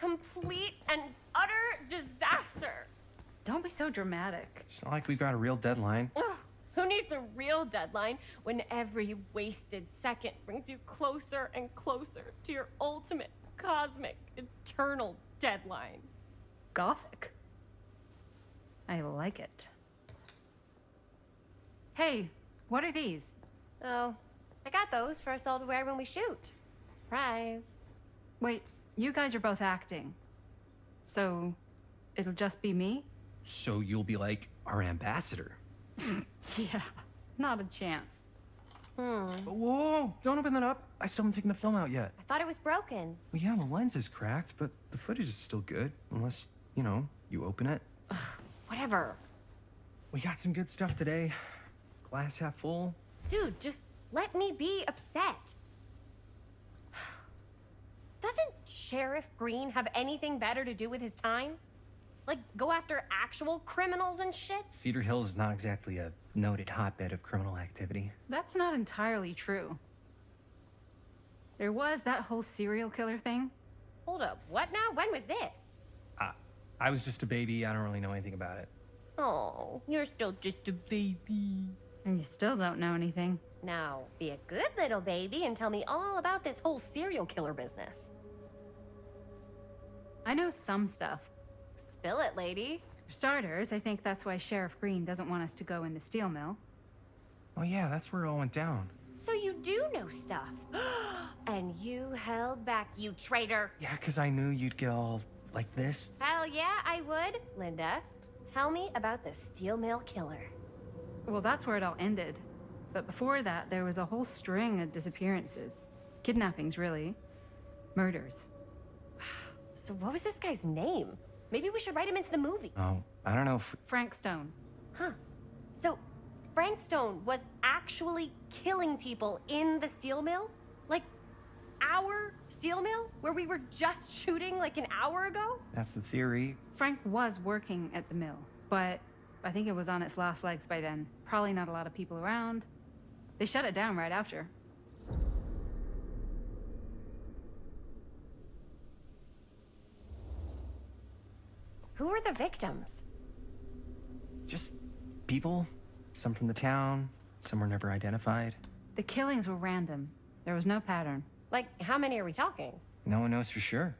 complete and utter disaster. Don't be so dramatic. It's not like we've got a real deadline. Ugh, who needs a real deadline when every wasted second brings you closer and closer to your ultimate, cosmic, eternal deadline? Gothic. I like it. Hey, what are these? Oh, I got those for us all to wear when we shoot. Surprise. Wait, you guys are both acting. So, it'll just be me? So you'll be like our ambassador. Yeah, not a chance. Whoa, don't open that up. I still haven't taken the film out yet. I thought it was broken. Well, yeah, the lens is cracked, but the footage is still good. Unless, you know, you open it. Whatever. We got some good stuff today. Glass half full. Dude, just let me be upset. Doesn't Sheriff Green have anything better to do with his time? Like, go after actual criminals and shit? Cedar Hills is not exactly a noted hotbed of criminal activity. That's not entirely true. There was that whole serial killer thing. Hold up, what now? When was this? I was just a baby. I don't really know anything about it. Oh, you're still just a baby. And you still don't know anything. Now, be a good little baby and tell me all about this whole serial killer business. I know some stuff. Spill it, lady. For starters, I think that's why Sheriff Green doesn't want us to go in the steel mill. Oh yeah, that's where it all went down. So you do know stuff. And you held back, you traitor. Yeah, because I knew you'd get all like this. Hell yeah, I would. Linda, tell me about the steel mill killer. Well, that's where it all ended. But before that, there was a whole string of disappearances. Kidnappings, really. Murders. So what was this guy's name? Maybe we should write him into the movie. Oh, I don't know if... Frank Stone. Huh. So Frank Stone was actually killing people in the steel mill? Like, our steel mill? Where we were just shooting like an hour ago? That's the theory. Frank was working at the mill, but I think it was on its last legs by then. Probably not a lot of people around. They shut it down right after. Who are the victims? Just people. Some from the town. Some were never identified. The killings were random. There was no pattern. Like, how many are we talking? No one knows for sure.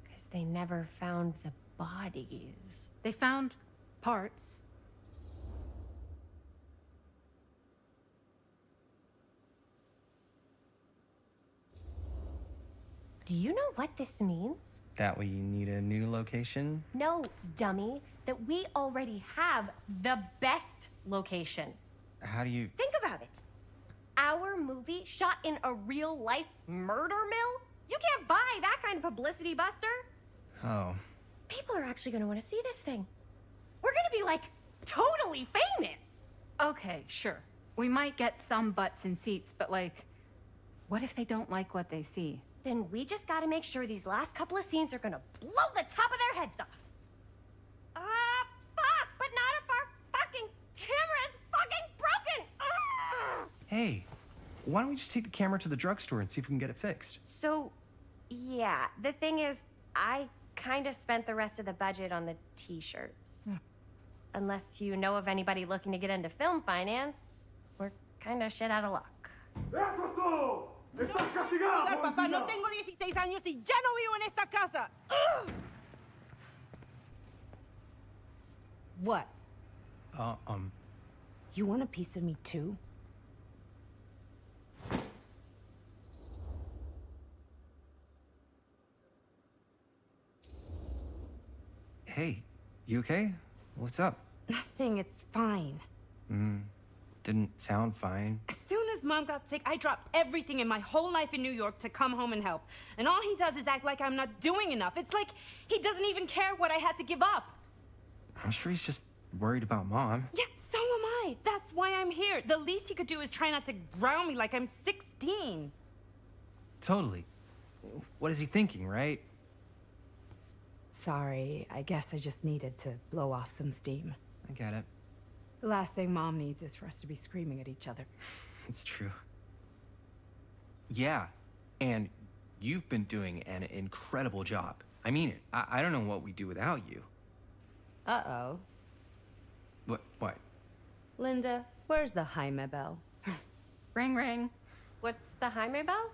Because they never found the bodies. They found parts. Do you know what this means? That we need a new location? No, dummy. That we already have the best location. How do you... Think about it. Our movie shot in a real-life murder mill? You can't buy that kind of publicity, Buster. Oh. People are actually gonna want to see this thing. We're gonna be, like, totally famous. Okay, sure. We might get some butts in seats, but like, what if they don't like what they see? Then we just gotta make sure these last couple of scenes are gonna blow the top of their heads off. Fuck! But not if our fucking camera is fucking broken! Hey, why don't we just take the camera to the drugstore and see if we can get it fixed? So, yeah, the thing is, I kinda spent the rest of the budget on the t-shirts. Unless you know of anybody looking to get into film finance, we're kinda shit out of luck. Papá, no tengo 16 años y ya no vivo en esta casa. What? You want a piece of me too? Hey, you okay? What's up? Nothing, it's fine. Didn't sound fine. As soon as Mom got sick, I dropped everything in my whole life in New York to come home and help. And all he does is act like I'm not doing enough. It's like he doesn't even care what I had to give up. I'm sure he's just worried about Mom. Yeah, so am I. That's why I'm here. The least he could do is try not to ground me like I'm 16. Totally. What is he thinking, right? Sorry, I guess I just needed to blow off some steam. I get it. The last thing Mom needs is for us to be screaming at each other. It's true. Yeah, and you've been doing an incredible job. I mean it. I don't know what we'd do without you. Uh-oh. What? Linda, where's the Jaime bell? Ring, ring. What's the Jaime bell?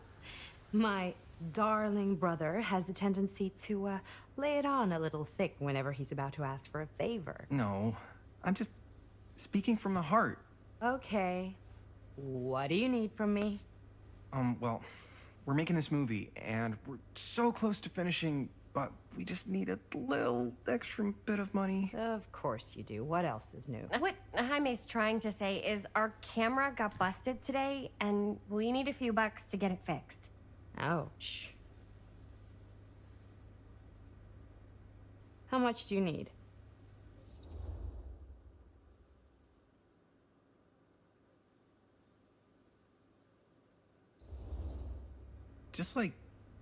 My darling brother has the tendency to lay it on a little thick whenever he's about to ask for a favor. No, I'm just speaking from the heart. Okay. What do you need from me? Well, we're making this movie, and we're so close to finishing, but we just need a little extra bit of money. Of course you do. What else is new? What Jaime's trying to say is our camera got busted today, and we need a few bucks to get it fixed. Ouch. How much do you need? Just like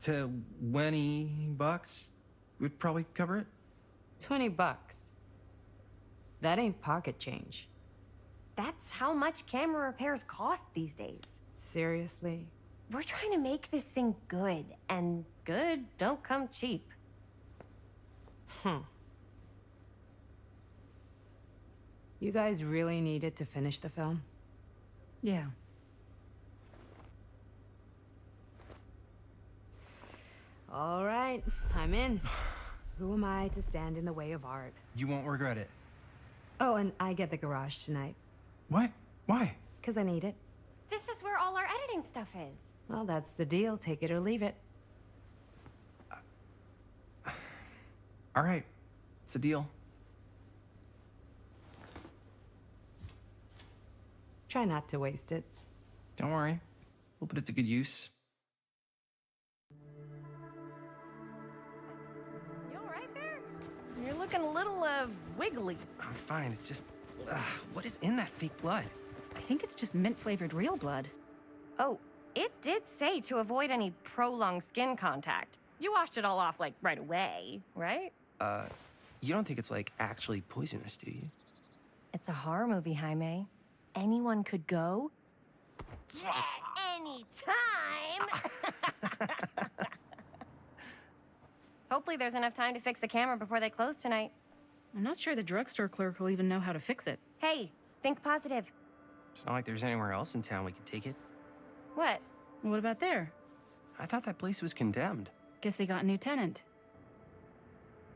$20 would probably cover it. 20 bucks. That ain't pocket change. That's how much camera repairs cost these days. Seriously? We're trying to make this thing good, and good don't come cheap. You guys really needed to finish the film? Yeah. All right, I'm in. Who am I to stand in the way of art? You won't regret it. Oh, and I get the garage tonight, What? Why? 'cause I need it. This is where all our editing stuff is. Well, that's the deal. Take it or leave it. All right, it's a deal. Try not to waste it. Don't worry, we'll put it to good use. You all right there? You're looking a little, wiggly. I'm fine. It's just, what is in that fake blood? I think it's just mint-flavored real blood. Oh, it did say to avoid any prolonged skin contact. You washed it all off, like, right away, right? You don't think it's like actually poisonous, do you? It's a horror movie, Jaime. Anyone could go. Anytime! Hopefully there's enough time to fix the camera before they close tonight. I'm not sure the drugstore clerk will even know how to fix it. Hey, think positive. It's not like there's anywhere else in town we could take it. What? What about there? I thought that place was condemned. Guess they got a new tenant.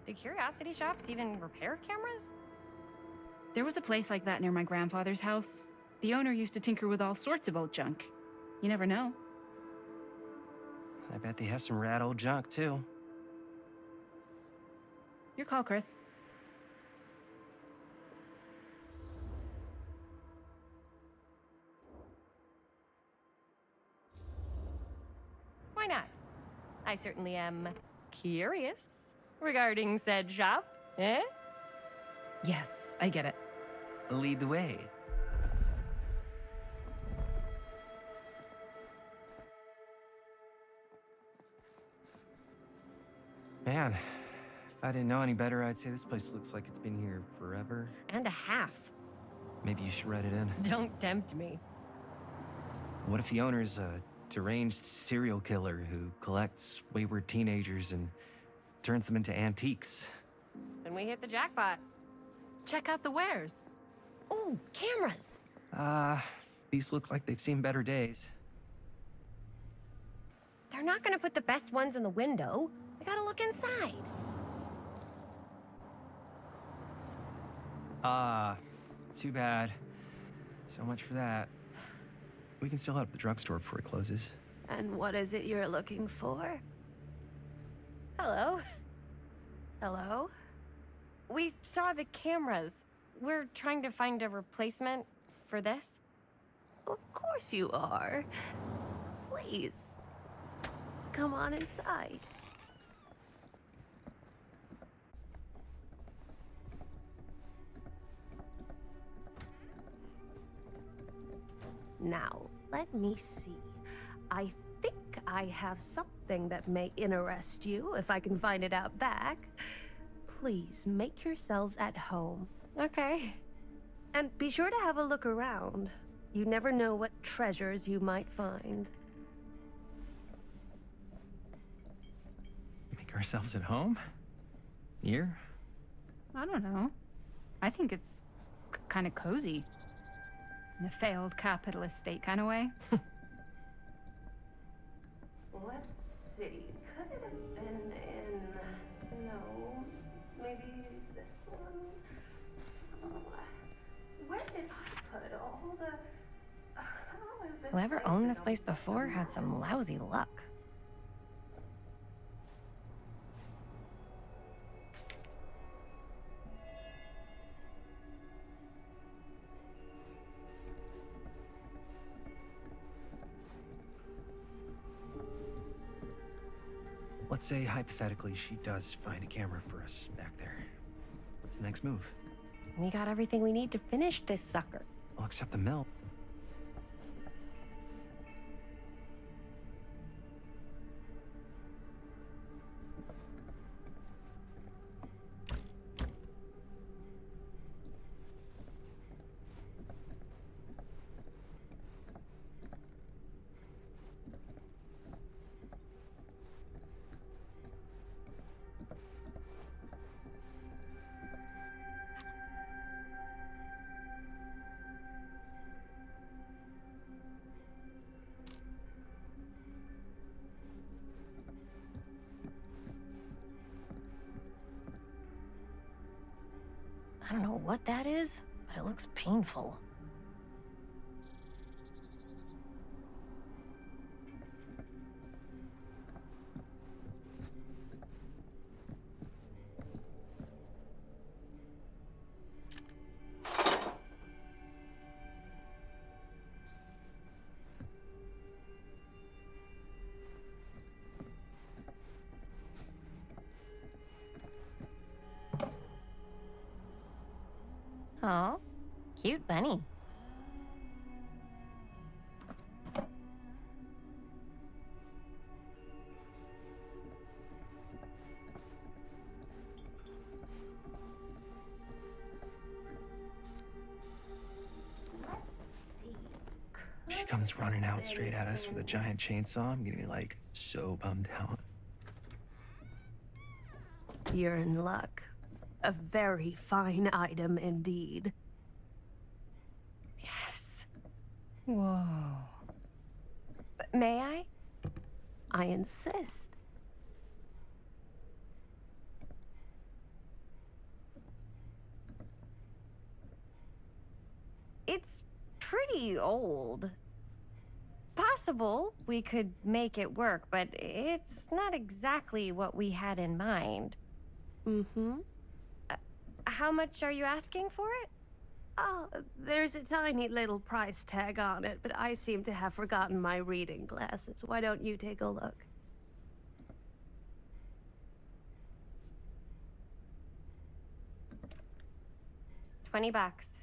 Do curiosity shops even repair cameras? There was a place like that near my grandfather's house. The owner used to tinker with all sorts of old junk. You never know. I bet they have some rad old junk, too. Your call, Chris. Why not? I certainly am curious regarding said shop, eh? Yes, I get it. Lead the way. Man, if I didn't know any better, I'd say this place looks like it's been here forever. And a half. Maybe you should write it in. Don't tempt me. What if the owner's a deranged serial killer who collects wayward teenagers and turns them into antiques? Then we hit the jackpot. Check out the wares. Ooh, cameras! These look like they've seen better days. They're not gonna put the best ones in the window. We gotta look inside. Too bad. So much for that. We can still head up the drugstore before it closes. And what is it you're looking for? Hello. Hello? We saw the cameras. We're trying to find a replacement for this. Of course you are. Please. Come on inside. Now, let me see. I think I have something that may interest you, if I can find it out back. Please make yourselves at home. Okay. And be sure to have a look around. You never know what treasures you might find. Make her ourselves at home? Here? I don't know. I think it's kind of cozy. In a failed capitalist state kind of way. Let's see. Could it have been in... No. Maybe this one? Where did I put all the... How is this Whoever place owned been this on place such a before had mess? some lousy luck. Let's say, hypothetically, she does find a camera for us back there. What's the next move? We got everything we need to finish this sucker. Well, except the mill. I don't know what that is, but it looks painful. Aw, cute bunny. She comes running out straight at us with a giant chainsaw. I'm gonna be like so bummed out. You're in luck. A very fine item indeed. Yes. Whoa. May I? I insist. It's pretty old. Possible we could make it work, but it's not exactly what we had in mind. Mm-hmm. How much are you asking for it? Oh, there's a tiny little price tag on it, but I seem to have forgotten my reading glasses. Why don't you take a look? $20.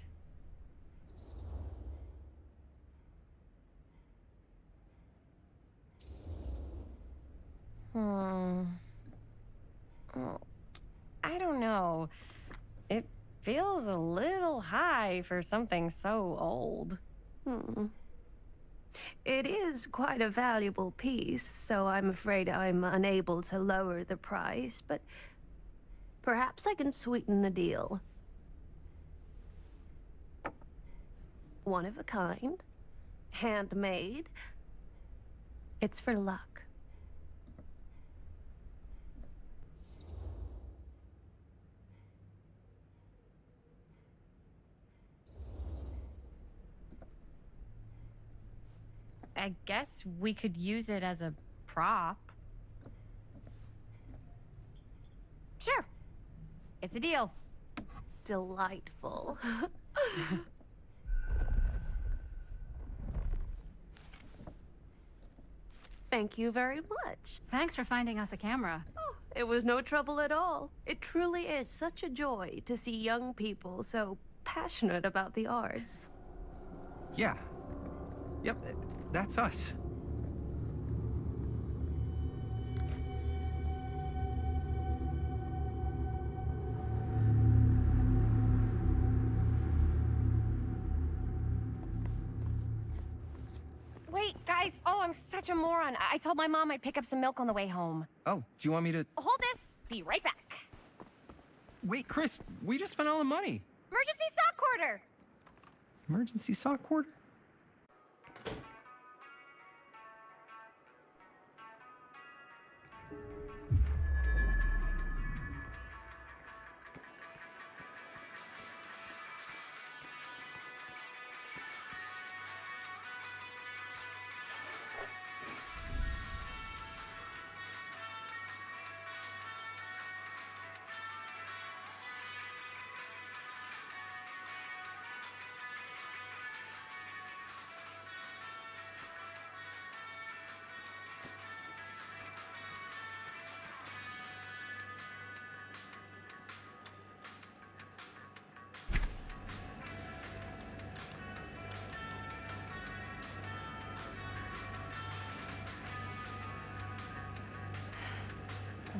Hmm. Oh, I don't know. It feels a little high for something so old. Hmm. It is quite a valuable piece, so I'm afraid I'm unable to lower the price, but perhaps I can sweeten the deal. One of a kind, handmade. It's for luck. I guess we could use it as a prop. Sure. It's a deal. Delightful. Thank you very much. Thanks for finding us a camera. Oh, it was no trouble at all. It truly is such a joy to see young people so passionate about the arts. Yeah. Yep, that's us. Wait, guys. Oh, I'm such a moron. I told my mom I'd pick up some milk on the way home. Oh, do you want me to... Hold this. Be right back. Wait, Chris, we just spent all the money. Emergency sock quarter. Emergency sock quarter?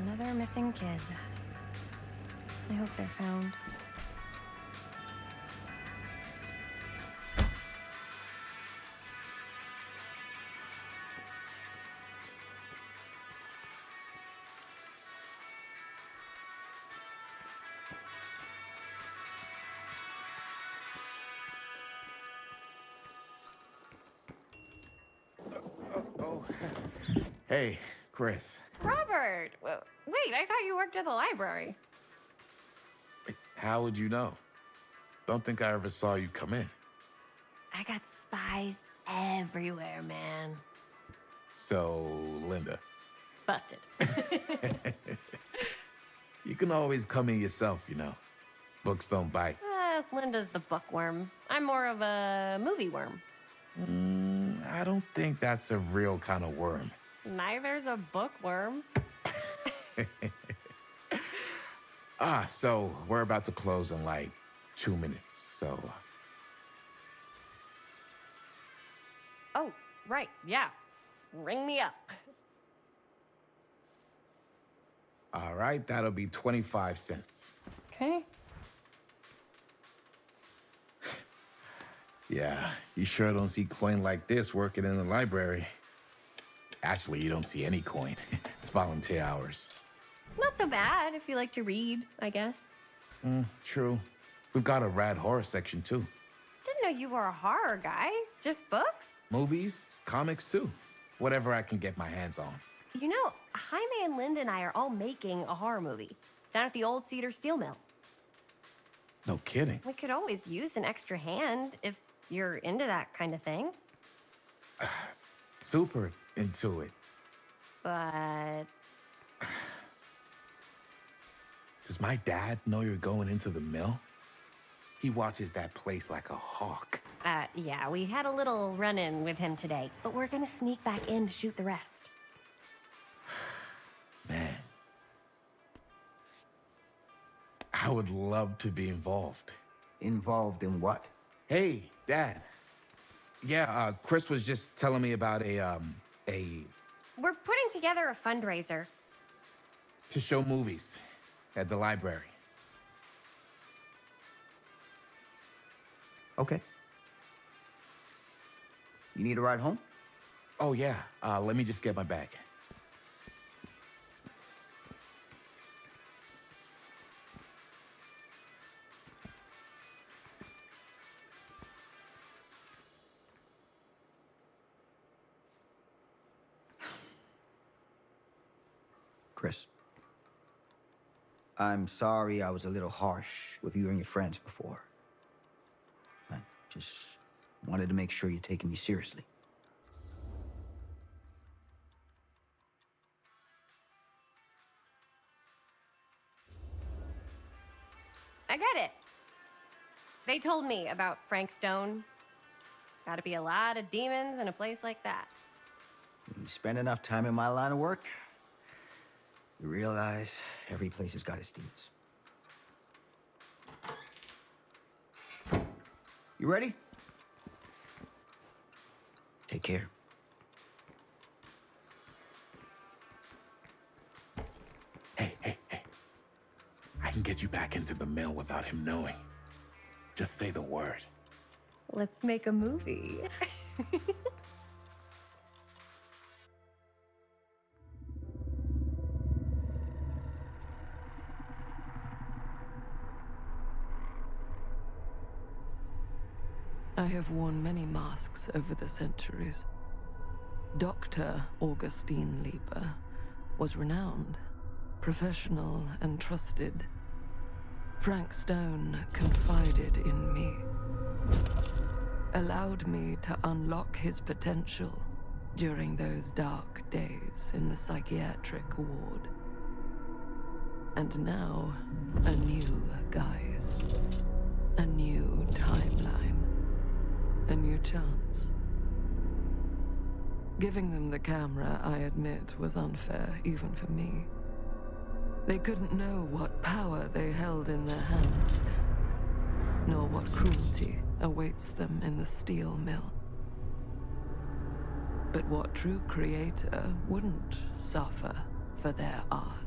Another missing kid. I hope they're found. Oh. Hey, Chris. Robert! Wait, I thought you worked at the library. How would you know? Don't think I ever saw you come in. I got spies everywhere, man. So, Linda, Busted. you can always come in yourself, you know. Books don't bite. Linda's the bookworm. I'm more of a movie worm. I don't think that's a real kind of worm. Neither's a bookworm. So we're about to close in like 2 minutes, so... Oh, right, yeah. Ring me up. All right, that'll be 25 cents. Okay. Yeah, you sure don't see coin like this working in the library. Actually, you don't see any coin. It's volunteer hours. Not so bad if you like to read, I guess. True. We've got a rad horror section, too. Didn't know you were a horror guy. Just books? Movies, comics, too. Whatever I can get my hands on. You know, Jaime and Linda and I are all making a horror movie down at the old Cedar Steel Mill. No kidding. We could always use an extra hand if you're into that kind of thing. Super into it. But Does my dad know you're going into the mill? He watches that place like a hawk. yeah, we had a little run-in with him today, but we're gonna sneak back in to shoot the rest. Man. I would love to be involved. Involved in what? Hey, Dad. Yeah, Chris was just telling me about We're putting together a fundraiser. to show movies at the library. Okay. You need a ride home? Oh, yeah. Let me just get my bag. Chris. I'm sorry I was a little harsh with you and your friends before. I just wanted to make sure you're taking me seriously. I get it. They told me about Frank Stone. Gotta be a lot of demons in a place like that. When you spend enough time in my line of work, you realize every place has got its demons. You ready? Take care. Hey. I can get you back into the mill without him knowing. Just say the word. Let's make a movie. I have worn many masks over the centuries. Dr. Augustine Lieber was renowned, professional, and trusted. Frank Stone confided in me, allowed me to unlock his potential during those dark days in the psychiatric ward. And now, a new guise, a new timeline, a new chance. Giving them the camera, I admit, was unfair even for me. They couldn't know what power they held in their hands, nor what cruelty awaits them in the steel mill. But what true creator wouldn't suffer for their art?